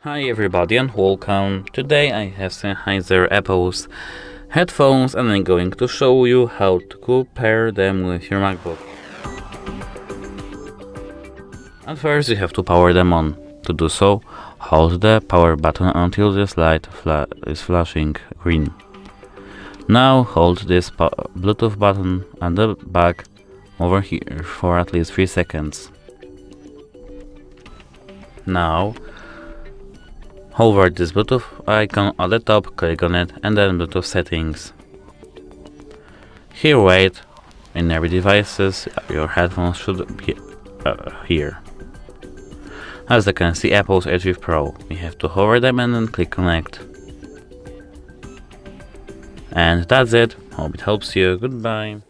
Hi everybody and welcome. Today I have Sennheiser Apple's headphones and I'm going to show you how to compare them with your MacBook. At first you have to power them on. To do so, hold the power button until this light is flashing green. Now hold this Bluetooth button at the back over here for at least 3 seconds. Now hover this Bluetooth icon at the top, click on it and then Bluetooth settings. Here wait, in every devices your headphones should be here. As you can see, Apple's H3 Pro. We have to hover them and then click connect. And that's it. Hope it helps you. Goodbye.